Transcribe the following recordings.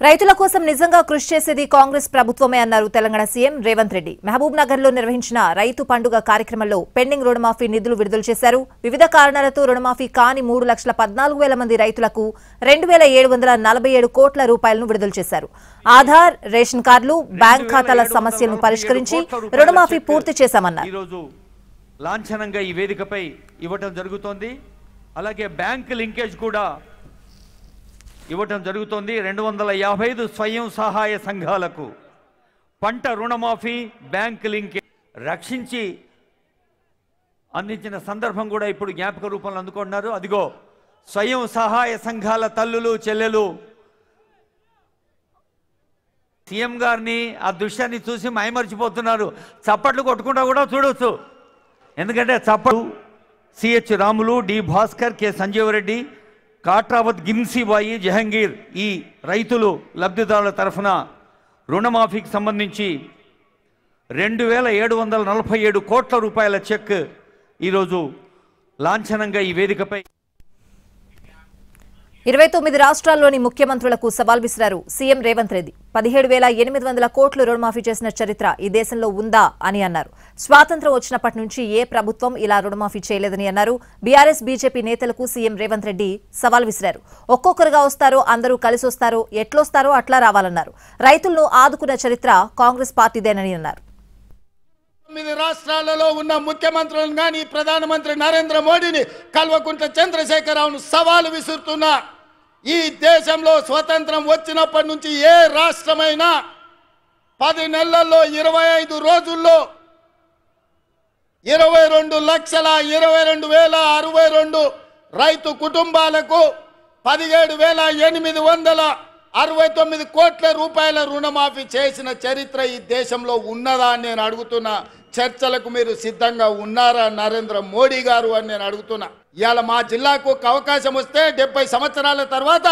రైతుల కోసం నిజంగా కృషి చేసేది కాంగ్రెస్ ప్రభుత్వమే అన్నారు తెలంగాణ సీఎం రేవంత్ రెడ్డి. మహబూబ్ నగర్ లో నిర్వహించిన రైతు పండుగ కార్యక్రమంలో పెండింగ్ రుణమాఫీ నిధులు విడుదల చేశారు. వివిధ కారణాలతో రుణమాఫీ కాని 3,14,000 మంది రైతులకు 2,747 కోట్ల రూపాయలను విడుదల చేశారు. ఆధార్, రేషన్ కార్డులు, బ్యాంక్ ఖాతాల సమస్యలను పరిష్కరించి రుణమాఫీ పూర్తి చేశామన్నారు. లాంఛనంగా ఈ వేదికపై ఇవ్వటం జరుగుతోంది. అలాగే బ్యాంక్ లింకేజ్ కూడా ఇవ్వటం జరుగుతోంది. 255 స్వయం సహాయ సంఘాలకు పంట రుణమాఫీ, బ్యాంక్ లింకేజ్ రక్షించి అందించిన సందర్భం కూడా ఇప్పుడు జ్ఞాపక రూపంలో అందుకుంటున్నారు. అదిగో స్వయం సహాయ సంఘాల తల్లులు, చెల్లెలు సీఎం గారిని ఆ దృశ్యాన్ని చూసి మైమర్చిపోతున్నారు. చప్పట్లు కొట్టుకుంటా కూడా చూడవచ్చు. ఎందుకంటే చప్పట్లు సిహెచ్ రాములు, డి భాస్కర్, కె సంజీవరెడ్డి, కాట్రావత్, గిమ్సీబాయి, జహంగీర్ ఈ రైతులు లబ్ధిదారుల తరఫున రుణమాఫీకి సంబంధించి 2,747 కోట్ల రూపాయల చెక్ ఈరోజు లాంఛనంగా ఈ వేదికపై 29 రాష్ట్రాల్లోని ముఖ్యమంత్రులకు సవాల్ విసిరారు సీఎం రేవంత్ రెడ్డి. 17,800 కోట్లు రుణమాఫీ చేసిన చరిత్ర ఈ దేశంలో ఉందా అని అన్నారు. స్వాతంత్ర్యం వచ్చినప్పటి నుంచి ఏ ప్రభుత్వం ఇలా రుణమాఫీ చేయలేదని అన్నారు. బీఆర్ఎస్, బీజేపీ నేతలకు సీఎం రేవంత్ రెడ్డి సవాల్ విసిరారు. ఒక్కొక్కరుగా వస్తారో, అందరూ కలిసి వస్తారో, ఎట్లొస్తారో అట్లా రావాలన్నారు. రైతులను ఆదుకున్న చరిత్ర కాంగ్రెస్ పార్టీదేనని అన్నారు. 9 రాష్ట్రాలలో ఉన్న ముఖ్యమంత్రులను కానీ ప్రధానమంత్రి నరేంద్ర మోడీని, కల్వకుంట్ల చంద్రశేఖరరావును సవాలు విసురుతున్నా. ఈ దేశంలో స్వతంత్రం వచ్చినప్పటి నుంచి ఏ రాష్ట్రమైనా 10 నెలల్లో 25 రోజుల్లో 22,22,062 రైతు కుటుంబాలకు 17,869 కోట్ల రూపాయల రుణమాఫీ చేసిన చరిత్ర ఈ దేశంలో ఉన్నదా అని నేను అడుగుతున్నా. చర్చలకు మీరు సిద్ధంగా ఉన్నారా నరేంద్ర మోడీ గారు అని నేను అడుగుతున్నా. ఇవాళ మా జిల్లాకు అవకాశం వస్తే 70 సంవత్సరాల తర్వాత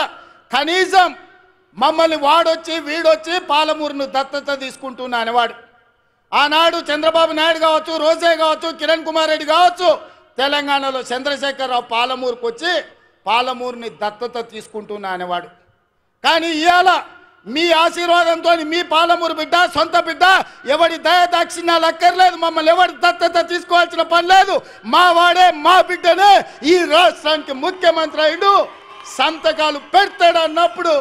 కనీసం మమ్మల్ని వాడొచ్చి వీడొచ్చి పాలమూరును దత్తత తీసుకుంటున్నా అనేవాడు. ఆనాడు చంద్రబాబు నాయుడు కావచ్చు, రోజే కావచ్చు, కిరణ్ కుమార్ రెడ్డి కావచ్చు, తెలంగాణలో చంద్రశేఖరరావు పాలమూరుకు వచ్చి పాలమూరుని దత్తత తీసుకుంటున్నా అనేవాడు. కానీ ఇవాళ మీ ఆశీర్వాదంతో మీ పాలమూరు బిడ్డ, సొంత బిడ్డ, ఎవడి దయాదాక్షిణ్యాలు అక్కర్లేదు, మమ్మల్ని ఎవరి దత్తత తీసుకోవాల్సిన పని లేదు, మా వాడే మా బిడ్డనే ఈ రాష్ట్రానికి ముఖ్యమంత్రి అయ్యిండు, సంతకాలు పెడతాడన్నప్పుడు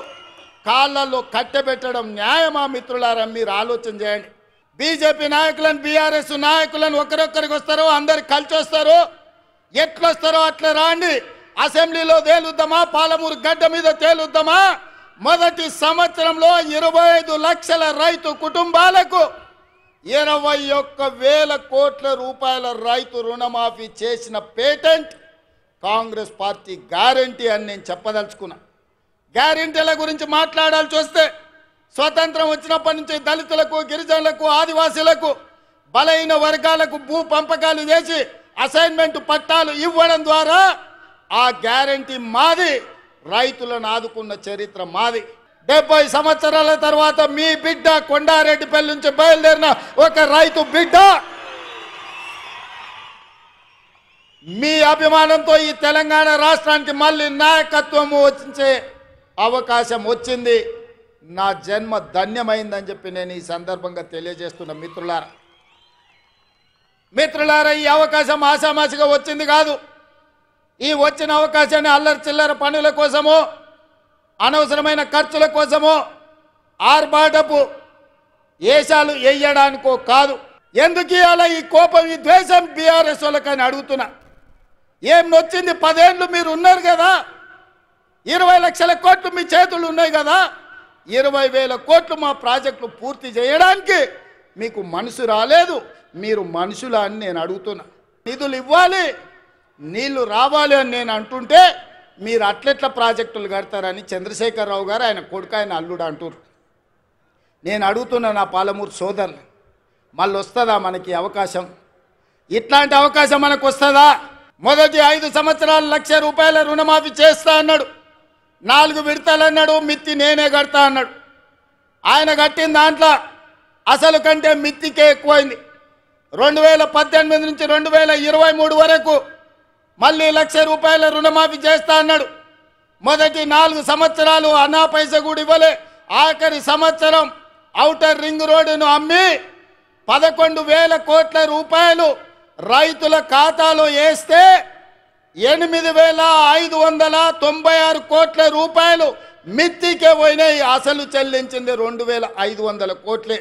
కాళ్ళల్లో కట్టెబెట్టడం న్యాయమా మిత్రులారా? మీరు ఆలోచన చేయండి. బీజేపీ నాయకులను, బీఆర్ఎస్ నాయకులను ఒకరొక్కరికి వస్తారో, అందరు కలిసి వస్తారో, ఎట్లొస్తారో అట్లా రాండి. అసెంబ్లీలో తేలుద్దామా, పాలమూరు గడ్డ మీద తేలుద్దామా? మొదటి సంవత్సరంలో 25 లక్షల రైతు కుటుంబాలకు 21,000 కోట్ల రూపాయల రైతు రుణమాఫీ చేసిన పేటెంట్ కాంగ్రెస్ పార్టీ గ్యారంటీ అని నేను చెప్పదలుచుకున్నా. గ్యారంటీల గురించి మాట్లాడాల్సి వస్తే స్వతంత్రం వచ్చినప్పటి నుంచి దళితులకు, గిరిజనులకు, ఆదివాసీలకు, బలహీన వర్గాలకు భూ పంపకాలు చేసి అసైన్మెంట్ పట్టాలు ఇవ్వడం ద్వారా ఆ గ్యారంటీ మాది, రైతులను ఆదుకున్న చరిత్ర మాది. 70 సంవత్సరాల తర్వాత మీ బిడ్డ కొండారెడ్డిపల్లి నుంచి బయలుదేరిన ఒక రైతు బిడ్డ మీ అభిమానంతో ఈ తెలంగాణ రాష్ట్రానికి మళ్ళీ నాయకత్వం వచ్చే అవకాశం వచ్చింది. నా జన్మ ధన్యమైందని చెప్పి నేను ఈ సందర్భంగా తెలియజేస్తున్న మిత్రులారా, ఈ అవకాశం ఆషామాషిగా వచ్చింది కాదు. ఈ వచ్చిన అవకాశాన్ని అల్లరి చిల్లర పనుల కోసమో, అనవసరమైన ఖర్చుల కోసమో, ఆర్భాటపు ఏషాలు వేయడానికో కాదు. ఎందుకు ఇవాళ ఈ కోపం, ఈ ద్వేషం బీఆర్ఎస్ వాళ్ళకని అడుగుతున్నా. ఏం నొచ్చింది? 10 ఏళ్ళు మీరు ఉన్నారు కదా, 20 లక్షల కోట్లు మీ చేతులు ఉన్నాయి కదా, 20,000 కోట్లు మా ప్రాజెక్టులు పూర్తి చేయడానికి మీకు మనసు రాలేదు. మీరు మనుషులా అని నేను అడుగుతున్నా. నిధులు ఇవ్వాలి, నీళ్లు రావాలి అని నేను అంటుంటే మీరు అట్లెట్ల ప్రాజెక్టులు కడతారని చంద్రశేఖరరావు గారు, ఆయన కొడుకు, ఆయన అల్లుడు అంటారు. నేను అడుగుతున్నా నా పాలమూరు సోదరులు, మళ్ళీ వస్తుందా మనకి అవకాశం? ఇట్లాంటి అవకాశం మనకు వస్తుందా? మొదటి 5 సంవత్సరాలు 1,00,000 రూపాయల రుణమాఫీ చేస్తా అన్నాడు, 4 విడతలు అన్నాడు, మిత్తి నేనే కడతా అన్నాడు. ఆయన కట్టిన దాంట్లో అసలు కంటే మిత్తికే ఎక్కువైంది. 2018 నుంచి 2023 వరకు మళ్ళీ 1,00,000 రూపాయల రుణమాఫీ చేస్తా అన్నాడు. మొదటి 4 సంవత్సరాలు అన్నా పైసా కూడా ఇవ్వలే. ఆఖరి సంవత్సరం ఔటర్ రింగ్ రోడ్డును అమ్మి 11,000 కోట్ల రూపాయలు రైతుల ఖాతాలో వేస్తే 8,596 కోట్ల రూపాయలు మిత్తికే పోయినాయి. అసలు చెల్లించింది 2,500 కోట్లే.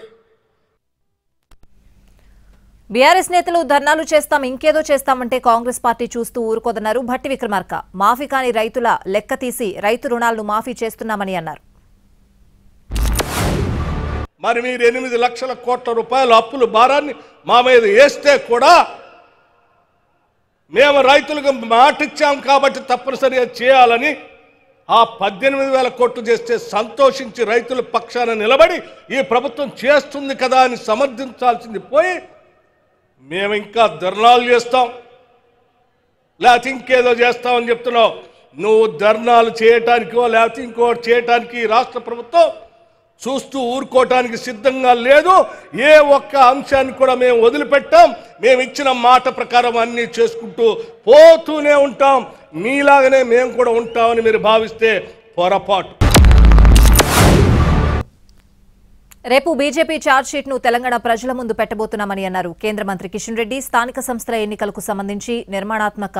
బీఆర్ఎస్ నేతలు ధర్నాలు చేస్తాం ఇంకేదో చేస్తామంటే కాంగ్రెస్ పార్టీ చూస్తూ ఊరుకోదన్నారు భట్టి విక్రమార్క. మాఫీ కాని రైతుల లెక్క తీసి రైతు రుణాలను మాఫీ చేస్తున్నామని అన్నారు. మరి మీరు 8 లక్షల కోట్ల రూపాయల అప్పుల భారాన్ని మా మీద వేస్తే కూడా మేము రైతులకు మాటిచ్చాం కాబట్టి తప్పనిసరిగా చేయాలని ఆ 18,000 కోట్లు చేస్తే సంతోషించి రైతుల పక్షాన నిలబడి ఈ ప్రభుత్వం చేస్తుంది కదా అని సమర్థించాల్సింది పోయి మేము ఇంకా ధర్నాలు చేస్తాం లేకపోతే ఇంకేదో చేస్తామని చెప్తున్నావు. నువ్వు ధర్నాలు చేయటానికో లేకపోతే ఇంకోటి చేయటానికి రాష్ట్ర ప్రభుత్వం చూస్తూ ఊరుకోవటానికి సిద్ధంగా లేదు. ఏ ఒక్క అంశాన్ని కూడా మేము వదిలిపెట్టాం. మేము ఇచ్చిన మాట ప్రకారం అన్నీ చేసుకుంటూ పోతూనే ఉంటాం. మీలాగనే మేము కూడా ఉంటామని మీరు భావిస్తే పొరపాటు. రేపు బీజేపీ ఛార్జ్షీట్ ను తెలంగాణ ప్రజల ముందు పెట్టబోతున్నామని అన్నారు కేంద్ర మంత్రి కిషన్ రెడ్డి. స్థానిక సంస్థల ఎన్నికలకు సంబంధించి నిర్మాణాత్మక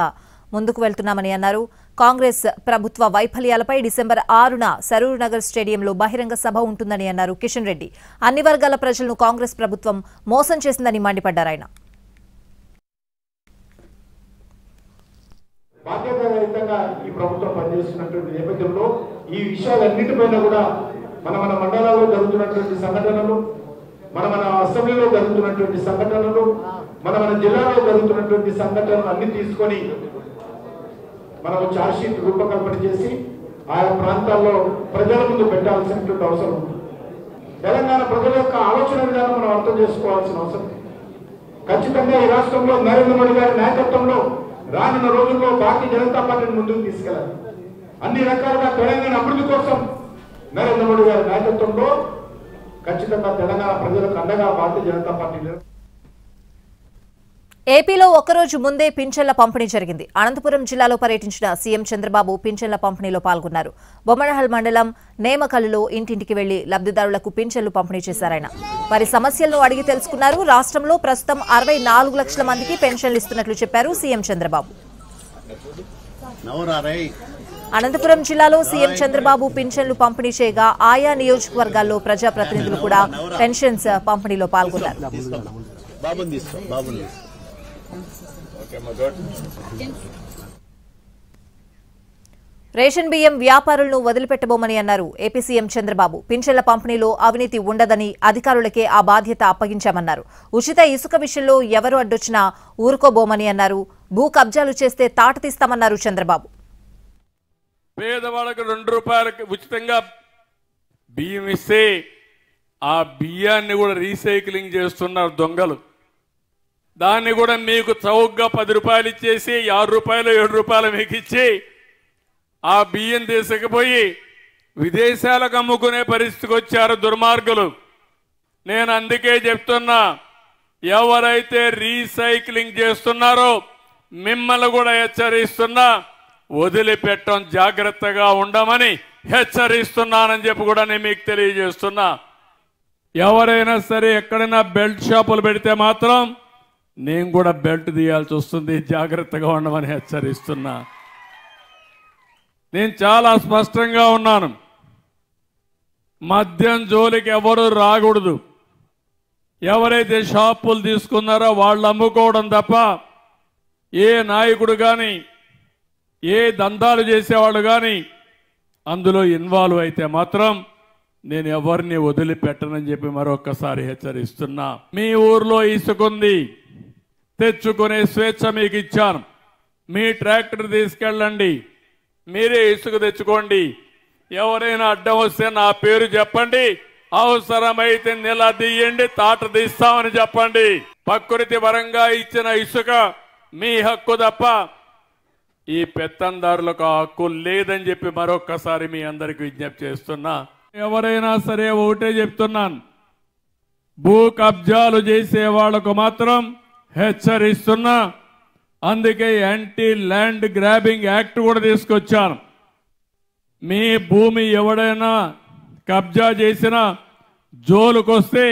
ముందుకు వెళ్తున్నామని అన్నారు. కాంగ్రెస్ ప్రభుత్వ వైఫల్యాలపై డిసెంబర్ 6న సరూర్ నగర్ స్టేడియంలో బహిరంగ సభ ఉంటుందని అన్నారు కిషన్ రెడ్డి. అన్ని వర్గాల ప్రజలను కాంగ్రెస్ ప్రభుత్వం మోసం చేసిందని మండిపడ్డారు ఆయన. బాధ్యతారహితంగా ఈ ప్రభుత్వం పనిచేస్తున్నటువంటి నేపథ్యంలో ఈ విషయాలన్నిటిపైన కూడా మన మండలాల్లో జరుగుతున్నటువంటి సంఘటనలు, మన అసెంబ్లీలో జరుగుతున్నటువంటి సంఘటనలు, మన జిల్లాలో జరుగుతున్నటువంటి సంఘటనలు అన్ని తీసుకొని మనం ఛార్జ్షీట్ రూపకల్పన చేసి ఆయా ప్రాంతాల్లో ప్రజల ముందు పెట్టాల్సినటువంటి అవసరం ఉంది. తెలంగాణ ప్రజల యొక్క ఆలోచన విధానం మనం అర్థం చేసుకోవాల్సిన అవసరం. ఖచ్చితంగా ఈ రాష్ట్రంలో నరేంద్ర మోడీ గారి నాయకత్వంలో రానున్న రోజుల్లో భారతీయ జనతా పార్టీని ముందుకు తీసుకెళ్లాలి. అన్ని రకాలుగా తెలంగాణ అభివృద్ధి కోసం నరేంద్ర మోడీ గారి నాయకత్వంలో ఖచ్చితంగా తెలంగాణ ప్రజలకు అండగా భారతీయ జనతా పార్టీ. ఏపీలో ఒక్కరోజు ముందే పింఛన్ల పంపిణీ జరిగింది. అనంతపురం జిల్లాలో పర్యటించిన సీఎం చంద్రబాబు పింఛన్ల పంపిణీలో పాల్గొన్నారు. బొమ్మనహల్ మండలం నేమకల్లులో ఇంటింటికి వెళ్లి లబ్ధిదారులకు పింఛన్లు పంపిణీ చేశారాయన. వారి సమస్యలను అడిగి తెలుసుకున్నారు. రాష్ట్రంలో ప్రస్తుతం 64 లక్షల మందికి పెన్షన్లు ఇస్తున్నట్లు చెప్పారు సీఎం చంద్రబాబు. అనంతపురం జిల్లాలో సీఎం చంద్రబాబు పింఛన్లు పంపిణీ చేయగా ఆయా నియోజకవర్గాల్లో ప్రజాప్రతినిధులు కూడా పెన్షన్స్ పంపిణీలో పాల్గొన్నారు. రేషన్ బియ్యం వ్యాపారులను వదిలిపెట్టబోమని అన్నారు ఏపీ సీఎం చంద్రబాబు. పింఛన్ల పంపిణీలో అవినీతి ఉండదని అధికారులకే ఆ బాధ్యత అప్పగించామన్నారు. ఉచిత ఇసుక విషయంలో ఎవరు అడ్డొచ్చినా ఊరుకోబోమని అన్నారు. భూ కబ్జాలు చేస్తే తాట తీస్తామన్నారు చంద్రబాబు. పేదవాళ్ళకు 2 రూపాయలకి ఉచితంగా బియ్యం ఇస్తే ఆ బియ్యాన్ని కూడా రీసైక్లింగ్ చేస్తున్నారు దొంగలు. దాన్ని కూడా మీకు చౌకగా 10 రూపాయలు ఇచ్చేసి 6 రూపాయలు 7 రూపాయలు మీకు ఇచ్చి ఆ బియ్యం తీసుకుపోయి విదేశాలకు అమ్ముకునే పరిస్థితికి వచ్చారు దుర్మార్గులు. నేను అందుకే చెప్తున్నా, ఎవరైతే రీసైక్లింగ్ చేస్తున్నారో మిమ్మల్ని కూడా హెచ్చరిస్తున్నా, వదిలిపెట్టడం జాగ్రత్తగా ఉండమని హెచ్చరిస్తున్నానని చెప్పి కూడా నేను మీకు తెలియజేస్తున్నా. ఎవరైనా సరే ఎక్కడైనా బెల్ట్ షాపులు పెడితే మాత్రం నేను కూడా బెల్ట్ తీయాల్సి వస్తుంది, జాగ్రత్తగా ఉండమని హెచ్చరిస్తున్నా. నేను చాలా స్పష్టంగా ఉన్నాను. మద్యం జోలికి ఎవరు రాకూడదు. ఎవరైతే షాపులు తీసుకున్నారో వాళ్ళు అమ్ముకోవడం తప్ప ఏ నాయకుడు కానీ ఏ దందాలు చేసేవాళ్ళు కానీ అందులో ఇన్వాల్వ్ అయితే మాత్రం నేను ఎవరిని వదిలిపెట్టనని చెప్పి మరొకసారి హెచ్చరిస్తున్నా. మీ ఊర్లో ఇసుకుంది, తెచ్చుకునే స్వేచ్ఛ మీకు ఇచ్చాను. మీ ట్రాక్టర్ తీసుకెళ్ళండి, మీరే ఇసుక తెచ్చుకోండి. ఎవరైనా అడ్డం వస్తే నా పేరు చెప్పండి, అవసరమైతే నిలదీయండి, తాట తీస్తామని చెప్పండి. ప్రకృతి పరంగా ఇచ్చిన ఇసుక మీ హక్కు తప్ప ఈ పెత్తందారులకు ఆ హక్కు లేదని చెప్పి మరొక్కసారి మీ అందరికి విజ్ఞప్తి చేస్తున్నా. ఎవరైనా సరే ఒకటే చెప్తున్నాను, భూ కబ్జాలు చేసే వాళ్లకు మాత్రం హెచ్చరిస్తున్నా. అందుకే యాంటీ ల్యాండ్ గ్రాబింగ్ యాక్ట్ కూడా తీసుకొచ్చాను. మీ భూమి ఎవడైనా కబ్జా చేసిన జోలుకొస్తే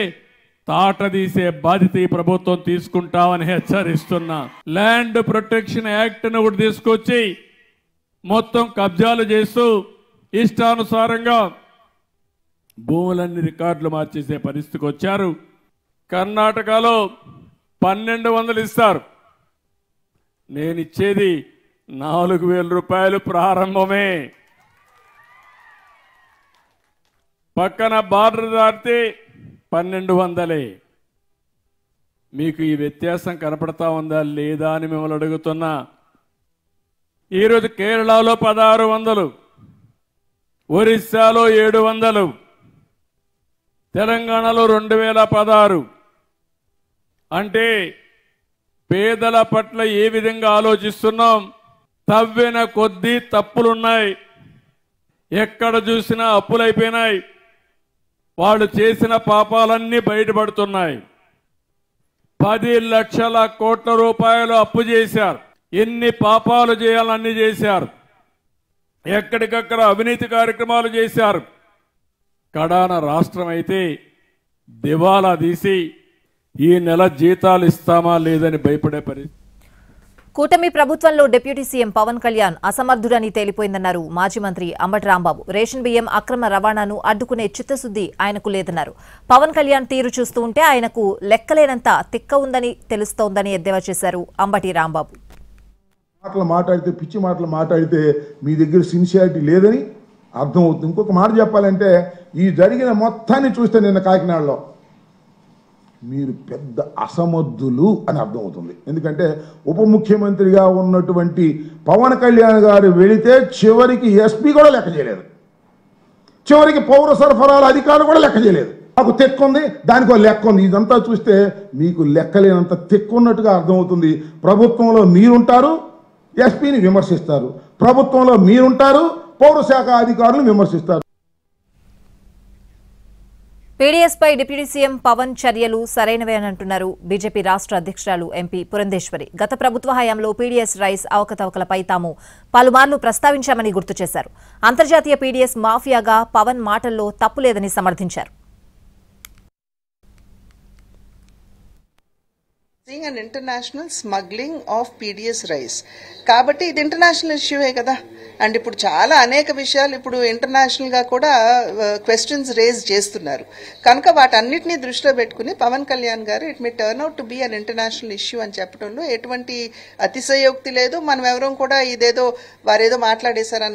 తాట తీసే బాధ్యత ఈ ప్రభుత్వం తీసుకుంటామని హెచ్చరిస్తున్నా. ల్యాండ్ ప్రొటెక్షన్ యాక్ట్ను కూడా తీసుకొచ్చి మొత్తం కబ్జాలు చేస్తూ ఇష్టానుసారంగా భూములన్నీ రికార్డులు మార్చేసే పరిస్థితికి వచ్చారు. కర్ణాటకలో 1200 ఇస్తారు. నేను ఇచ్చేది 4000 రూపాయలు ప్రారంభమే. పక్కన బార్డర్ దాటితే 1200. మీకు ఈ వ్యత్యాసం కనపడతా ఉందా లేదా అని మిమ్మల్ని అడుగుతున్నా. ఈరోజు కేరళలో 1600, ఒరిస్సాలో 700, తెలంగాణలో 2016. అంటే పేదల పట్ల ఏ విధంగా ఆలోచిస్తున్నాం? తవ్విన కొద్దీ తప్పులున్నాయి, ఎక్కడ చూసినా అప్పులైపోయినాయి, వాళ్ళు చేసిన పాపాలన్నీ బయటపడుతున్నాయి. 10 లక్షల కోట్ల రూపాయలు అప్పు చేశారు. ఎన్ని పాపాలు చేయాలన్నీ చేశారు. ఎక్కడికక్కడ అవినీతి కార్యక్రమాలు చేశారు. కడాన రాష్ట్రం అయితే దివాలా తీసి ఈ నెల జీతాలు ఇస్తామా లేదని భయపడే పరిస్థితి. కూటమి ప్రభుత్వంలో డిప్యూటీ సీఎం పవన్ కళ్యాణ్ అసమర్థుడని తేలిపోయిందన్నారు మాజీ మంత్రి అంబటి రాంబాబు. రేషన్ బియ్యం అక్రమ రవాణాను అడ్డుకునే చిత్తశుద్ధి ఆయనకు లేదన్నారు. పవన్ కళ్యాణ్ తీరు చూస్తూ ఉంటే ఆయనకు లెక్కలేనంత తిక్క ఉందని తెలుస్తోందని ఎద్దేవా చేశారు అంబటి రాంబాబు. మాట్లాడితే పిచ్చి మాటలు మాట్లాడితే మీ దగ్గర సిన్సియారిటీ లేదని అర్థమవుతుంది. ఇంకొక మాట చెప్పాలంటే ఈ జరిగిన మొత్తాన్ని చూస్తే నిన్న కాకినాడలో మీరు పెద్ద అసమర్థులు అని అర్థమవుతుంది. ఎందుకంటే ఉప ముఖ్యమంత్రిగా ఉన్నటువంటి పవన్ కళ్యాణ్ గారు వెళితే చివరికి ఎస్పీ కూడా లెక్క చేయలేదు, చివరికి పౌర సరఫరాల అధికారులు కూడా లెక్క చేయలేదు. నాకు తెక్కు ఉంది, దానికో లెక్క ఉంది. ఇదంతా చూస్తే మీకు లెక్కలేనంత తెక్కు ఉన్నట్టుగా అర్థమవుతుంది. ప్రభుత్వంలో మీరుంటారు, ఎస్పీని విమర్శిస్తారు. ప్రభుత్వంలో మీరుంటారు, పౌర శాఖ అధికారులు విమర్శిస్తారు. పీడీఎస్ పై డిప్యూటీ సీఎం పవన్ చర్యలు సరైనవే అని అంటున్నారు బీజేపీ రాష్ట్ర అధ్యక్షురాలు ఎంపీ పురంధేశ్వరి. గత ప్రభుత్వ హయాంలో పీడీఎస్ రైస్ అవకతవకలపై తాము పలుమార్లు ప్రస్తావించామని గుర్తు చేశారు. అంతర్జాతీయ పీడీఎస్ మాఫియాగా పవన్ మాటల్లో తప్పు లేదని సమర్థించారు. an international smuggling of PDS rice కాబట్టి ఇది ఇంటర్నేషనల్ ఇష్యూయే కదా. అండ్ ఇప్పుడు చాలా అనేక విషయాలు ఇప్పుడు ఇంటర్నేషనల్ గా కూడా క్వశ్చన్స్ రేజ్ చేస్తున్నారు కనుక వాటన్నిటినీ దృష్టిలో పెట్టుకుని పవన్ కళ్యాణ్ గారు it may turn out to be an international issue అని చెప్పడంలో ఎటువంటి అతిశయోక్తి లేదు. మనం ఎవరూ కూడా ఇదేదో వారేదో మాట్లాడేశారు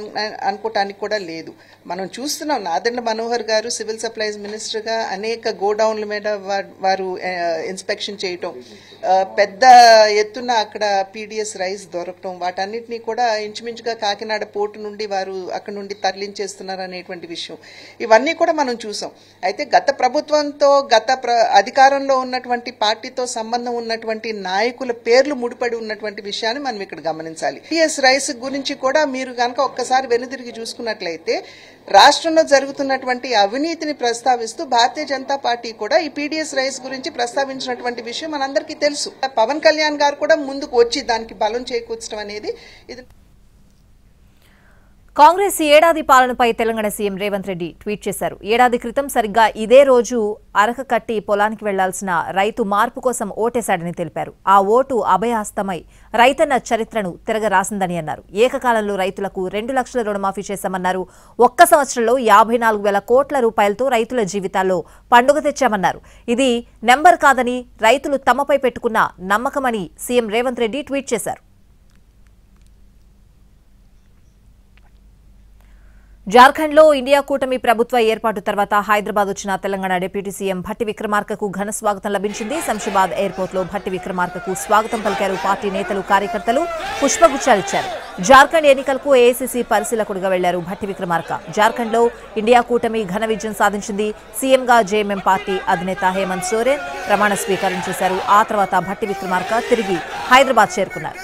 అనుకోవటానికి కూడా లేదు. మనం చూస్తున్నాం నాదెండ్ల మనోహర్ గారు సివిల్ సప్లైస్ మినిస్టర్ గా అనేక గోడౌన్ల మీద వారు ఇన్స్పెక్షన్ చేయటం, పెద్ద ఎత్తున అక్కడ పీడీఎస్ రైస్ దొరకటం, వాటన్నిటినీ కూడా ఇంచుమించుగా కాకినాడ పోర్టు నుండి వారు అక్కడ నుండి తరలించేస్తున్నారు అనేటువంటి విషయం ఇవన్నీ కూడా మనం చూసాం. అయితే గత ప్రభుత్వంతో అధికారంలో ఉన్నటువంటి పార్టీతో సంబంధం ఉన్నటువంటి నాయకుల పేర్లు ముడిపడి ఉన్నటువంటి విషయాన్ని మనం ఇక్కడ గమనించాలి. పీడీఎస్ రైస్ గురించి కూడా మీరు కనుక ఒక్కసారి వెనుదిరిగి చూసుకున్నట్లయితే రాష్ట్రంలో జరుగుతున్నటువంటి అవినీతిని ప్రస్తావిస్తూ భారతీయ జనతా పార్టీ కూడా ఈ పీడీఎస్ రైస్ గురించి ప్రస్తావించినటువంటి విషయం మనందరికీ తెలుసు. పవన్ కళ్యాణ్ గారు కూడా ముందుకు వచ్చి దానికి బలం చేకూర్చడం అనేది ఇది. కాంగ్రెస్ ఏడాది పాలనపై తెలంగాణ సీఎం రేవంత్ రెడ్డి ట్వీట్ చేశారు. ఏడాది క్రితం సరిగ్గా ఇదే రోజు అరక కట్టి పొలానికి వెళ్లాల్సిన రైతు మార్పు కోసం ఓటేశాడని తెలిపారు. ఆ ఓటు అభయహస్తమై రైతన్న చరిత్రను తిరగరాసిందని అన్నారు. ఏకకాలంలో రైతులకు 2 లక్షల రుణమాఫీ చేశామన్నారు. ఒక్క సంవత్సరంలో 54,000 కోట్ల రూపాయలతో రైతుల జీవితాల్లో పండుగ తెచ్చామన్నారు. ఇది నెంబర్ కాదని రైతులు తమపై పెట్టుకున్న నమ్మకమని సీఎం రేవంత్ రెడ్డి ట్వీట్ చేశారు. జార్ఖండ్లో ఇండియా కూటమి ప్రభుత్వ ఏర్పాటు తర్వాత హైదరాబాద్ వచ్చిన తెలంగాణ డిప్యూటీ సీఎం భట్టి విక్రమార్కకు ఘన స్వాగతం లభించింది. శంషాబాద్ ఎయిర్పోర్ట్లో భట్టి విక్రమార్కకు స్వాగతం పలికారు పార్టీ నేతలు, కార్యకర్తలు పుష్పగుచ్చాలిచ్చారు. జార్ఖండ్ ఎన్నికలకు ఏఐసీసీ పరిశీలకుడిగా వెళ్లారు భట్టి విక్రమార్క. జార్ఖండ్లో ఇండియా కూటమి ఘన విజయం సాధించింది. సీఎంగా జేఎంఎం పార్టీ అధినేత హేమంత్ సోరెన్ ప్రమాణ స్వీకారం చేశారు. ఆ తర్వాత భట్టి విక్రమార్క తిరిగి హైదరాబాద్ చేరుకున్నారు.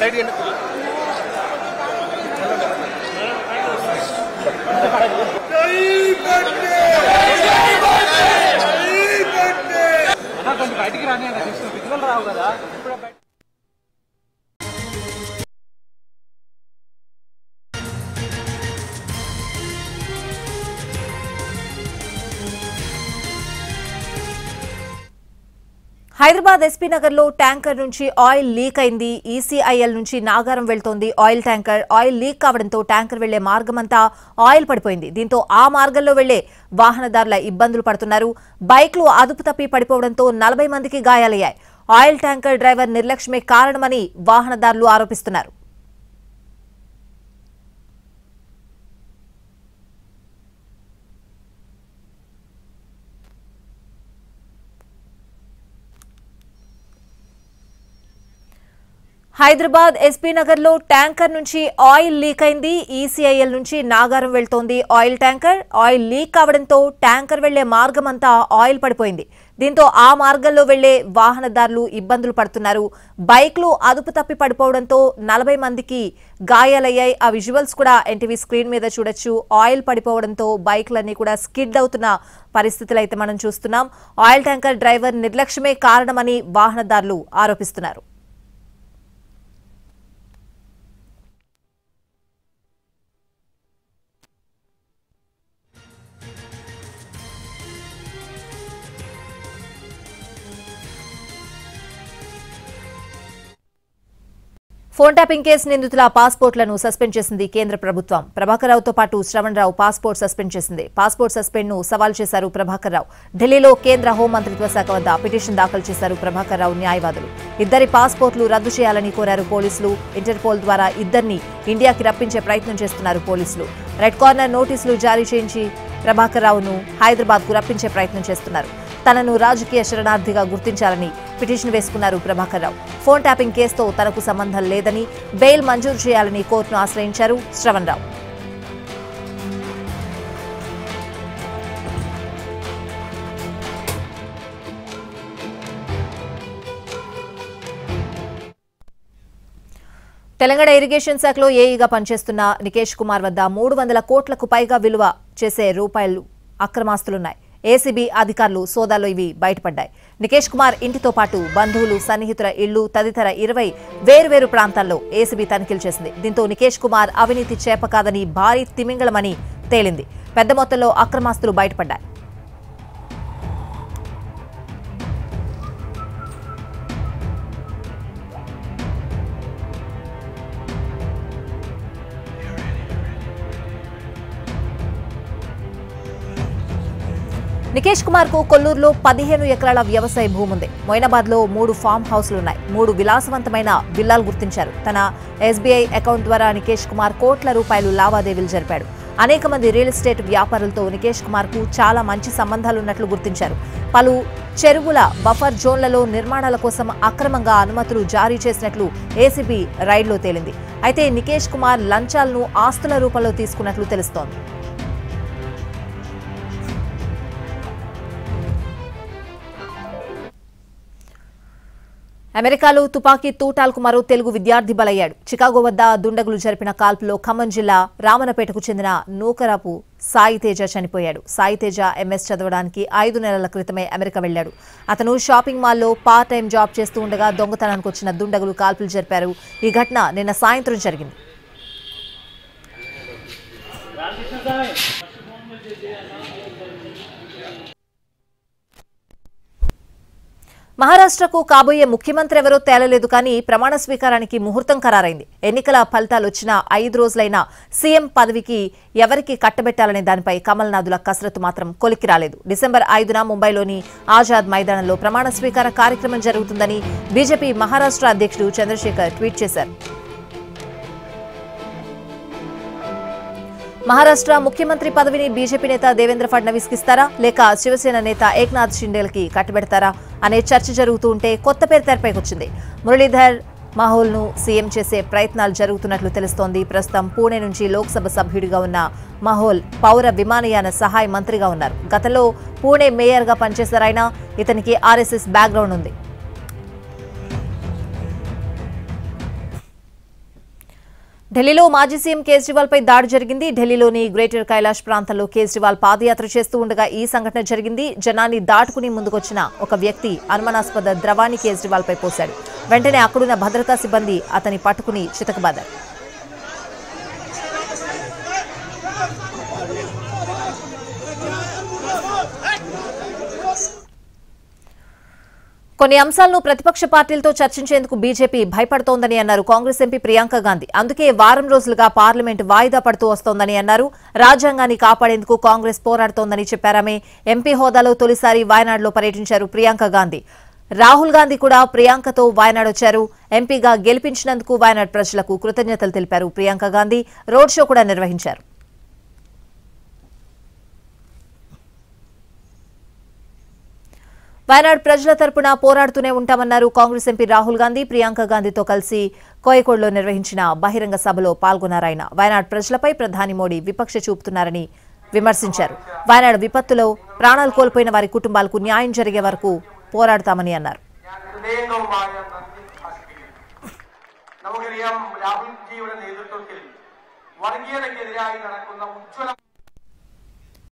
బయటికి రాని పిచ్చుకలు రావు కదా. హైదరాబాద్ ఎస్పీ నగర్ లో ట్యాంకర్ నుంచి ఆయిల్ లీక్ అయింది. ఈసీఐఎల్ నుంచి నాగారం వెళ్తోంది ఆయిల్ ట్యాంకర్. ఆయిల్ లీక్ కావడంతో ట్యాంకర్ వెళ్లే మార్గమంతా ఆయిల్ పడిపోయింది. దీంతో ఆ మార్గంలో వెళ్లే వాహనదారుల ఇబ్బందులు పడుతున్నారు. బైక్లు అదుపు తప్పి పడిపోవడంతో 40 మందికి గాయాలయ్యాయి. ఆయిల్ ట్యాంకర్ డ్రైవర్ నిర్లక్ష్యమే కారణమని వాహనదారులు ఆరోపిస్తున్నారు. హైదరాబాద్ ఎస్పీ నగర్ లో ట్యాంకర్ నుంచి ఆయిల్ లీక్ అయింది. ఈసీఐఎల్ నుంచి నాగారం వెళ్తోంది ఆయిల్ ట్యాంకర్. ఆయిల్ లీక్ కావడంతో ట్యాంకర్ వెళ్లే మార్గమంతా ఆయిల్ పడిపోయింది. దీంతో ఆ మార్గంలో వెళ్లే వాహనదారులు ఇబ్బందులు పడుతున్నారు. బైక్లు అదుపు తప్పి పడిపోవడంతో 40 మందికి గాయాలయ్యాయి. ఆ విజువల్స్ కూడా ఎన్టీవీ స్క్రీన్ మీద చూడొచ్చు. ఆయిల్ పడిపోవడంతో బైక్లన్నీ కూడా స్కిడ్ అవుతున్న పరిస్థితులు అయితే మనం చూస్తున్నాం. ఆయిల్ ట్యాంకర్ డ్రైవర్ నిర్లక్ష్యమే కారణమని వాహనదారులు ఆరోపిస్తున్నారు. ఫోన్ ట్యాపింగ్ కేసు నిందితుల పాస్పోర్ట్లను సస్పెండ్ చేసింది కేంద్ర ప్రభుత్వం. ప్రభాకర్ రావుతో పాటు శ్రవణ్ రావు పాస్పోర్ట్ సస్పెండ్ చేసింది. పాస్పోర్ట్ సస్పెండ్ ను సవాల్ చేశారు ప్రభాకర్ రావు. ఢిల్లీలో కేంద్ర హోంమంత్రిత్వ శాఖ వద్ద పిటిషన్ దాఖలు చేశారు ప్రభాకర్ రావు న్యాయవాదులు. ఇద్దరి పాస్పోర్ట్లు రద్దు చేయాలని కోరారు పోలీసులు. ఇంటర్పోల్ ద్వారా ఇద్దరిని ఇండియాకి రప్పించే ప్రయత్నం చేస్తున్నారు పోలీసులు. రెడ్ కార్నర్ నోటీసులు జారీ చేయించి ప్రభాకర్ రావును హైదరాబాద్ కు రప్పించే ప్రయత్నం చేస్తున్నారు. తనను రాజకీయ శరణార్థిగా గుర్తించాలని పిటిషన్ వేసుకున్నారు ప్రభాకర్ రావు. ఫోన్ ట్యాపింగ్ కేసుతో తనకు సంబంధం లేదని, బెయిల్ మంజూరు చేయాలని కోర్టును ఆశ్రయించారు శ్రవణ్ రావు. తెలంగాణ ఇరిగేషన్ శాఖలో ఏఈగా పనిచేస్తున్న నికేష్ కుమార్ వద్ద 300 కోట్లకు పైగా విలువ చేసే రూపాయలు అక్రమాస్తులున్నాయి. ఏసీబీ అధికారులు సోదాలో ఇవి బయటపడ్డాయి. నికేష్ కుమార్ ఇంటితో పాటు బంధువులు, సన్నిహితుల ఇళ్లు తదితర 20 వేర్వేరు ప్రాంతాల్లో ఏసీబీ తనిఖీలు చేసింది. దీంతో నికేష్ కుమార్ అవినీతి చేప కాదని, భారీ తిమింగళమని తేలింది. పెద్ద మొత్తంలో అక్రమాస్తులు బయటపడ్డాయి. నికేష్ కుమార్ కు కొల్లూరులో 15 ఎకరాల వ్యవసాయ భూమి ఉంది. మొయినాబాద్ లో 3 ఫామ్ హౌస్లున్నాయి. 3 విలాసవంతమైన విల్లాలు గుర్తించారు. తన ఎస్బీఐ అకౌంట్ ద్వారా నికేష్ కుమార్ కోట్ల రూపాయలు లావాదేవీలు జరిపాడు. అనేక మంది రియల్ ఎస్టేట్ వ్యాపారులతో నికేష్ కుమార్ కు చాలా మంచి సంబంధాలున్నట్లు గుర్తించారు. పలు చెరువుల బఫర్ జోన్లలో నిర్మాణాల కోసం అక్రమంగా అనుమతులు జారీ చేసినట్లు ఏసీబీ రైడ్లో తేలింది. అయితే నికేష్ కుమార్ లంచాలను ఆస్తుల రూపంలో తీసుకున్నట్లు తెలుస్తోంది. అమెరికాలో తుపాకీ తూటాలకు మరో తెలుగు విద్యార్థి బలయ్యాడు. చికాగో వద్ద దుండగులు జరిపిన కాల్పులో ఖమ్మం జిల్లా రామనపేటకు చెందిన నూకరాపు సాయితేజ చనిపోయాడు. సాయితేజ ఎంఎస్ చదవడానికి 5 నెలల క్రితమే అమెరికా వెళ్లాడు. అతను షాపింగ్ మాల్లో పార్ట్ టైం జాబ్ చేస్తూ ఉండగా దొంగతనానికి వచ్చిన దుండగులు కాల్పులు జరిపారు. ఈ ఘటన నిన్న సాయంత్రం జరిగింది. మహారాష్ట్రకు కాబోయే ముఖ్యమంత్రి ఎవరో తేలలేదు కానీ ప్రమాణ స్వీకారానికి ముహూర్తం ఖరారైంది. ఎన్నికల ఫలితాలు వచ్చిన 5 రోజులైనా సీఎం పదవికి ఎవరికి కట్టబెట్టాలనే దానిపై కమల్నాథుల కసరత్తు మాత్రం కొలిక్కి రాలేదు. డిసెంబర్ 5న ముంబైలోని ఆజాద్ మైదానంలో ప్రమాణ స్వీకార కార్యక్రమం జరుగుతుందని బీజేపీ మహారాష్ట్ర అధ్యక్షుడు చంద్రశేఖర్ ట్వీట్ చేశారు. మహారాష్ట్ర ముఖ్యమంత్రి పదవిని బీజేపీ నేత దేవేంద్ర ఫడ్నవీస్ కిస్తారా లేక శివసేన నేత ఏక్నాథ్ షిండేలకి కట్టబెడతారా అనే చర్చ జరుగుతూ ఉంటే కొత్త పేరు తెరపైకొచ్చింది. మురళీధర్ మహోల్ ను సీఎం చేసే ప్రయత్నాలు జరుగుతున్నట్లు తెలుస్తోంది. ప్రస్తుతం పూణే నుంచి లోక్సభ సభ్యుడిగా ఉన్న మహోల్ పౌర విమానయాన సహాయ మంత్రిగా ఉన్నారు. గతంలో పూణే మేయర్గా పనిచేశారాయన. ఇతనికి ఆర్ఎస్ఎస్ బ్యాక్గ్రౌండ్ ఉంది. ఢిల్లీలో మాజీ సీఎం కేజ్రీవాల్ పై దాడి జరిగింది. ఢిల్లీలోని గ్రేటర్ కైలాష్ ప్రాంతంలో కేజ్రీవాల్ పాదయాత్ర చేస్తూ ఉండగా ఈ సంఘటన జరిగింది. జనాన్ని దాటుకుని ముందుకొచ్చిన ఒక వ్యక్తి అనుమానాస్పద ద్రవాన్ని కేజ్రీవాల్ పై పోశాడు. వెంటనే అక్కడున్న భద్రతా సిబ్బంది అతని పట్టుకుని చితకబాదారు. కొన్ని అంశాలను ప్రతిపక్ష పార్టీలతో చర్చించేందుకు బీజేపీ భయపడుతోందని అన్నారు కాంగ్రెస్ ఎంపీ ప్రియాంక గాంధీ. అందుకే వారం రోజులుగా పార్లమెంట్ వాయిదా పడుతూ వస్తోందని అన్నారు. రాజ్యాంగాన్ని కాపాడేందుకు కాంగ్రెస్ పోరాడుతోందని చెప్పారామె. ఎంపీ హోదాలో తొలిసారి వాయనాడులో పర్యటించారు ప్రియాంక గాంధీ. రాహుల్ గాంధీ కూడా ప్రియాంకతో వాయనాడ్ వచ్చారు. ఎంపీగా గెలిపించినందుకు వాయనాడ్ ప్రజలకు కృతజ్ఞతలు తెలిపారు ప్రియాంక గాంధీ. రోడ్ షో కూడా నిర్వహించారు. వాయనాడ్ ప్రజల తరపున పోరాడుతూనే ఉంటామన్నారు కాంగ్రెస్ ఎంపీ రాహుల్ గాంధీ. ప్రియాంక గాంధీతో కలిసి కోయకోడ్లో నిర్వహించిన బహిరంగ సభలో పాల్గొన్నారాయన. వాయనాడ్ ప్రజలపై ప్రధాని మోడీ విపక్ష చూపుతున్నారని విమర్శించారు. వాయనాడ్ విపత్తులో ప్రాణాలు కోల్పోయిన వారి కుటుంబాలకు న్యాయం జరిగే వరకు పోరాడతామని అన్నారు. നമുക്കറിയാം രാഹുൽജിയുടെ നേതൃത്വത്തിൽ വർഗീയതയ്ക്കെതിരായി നടക്കുന്ന ഉജ്ജ്വല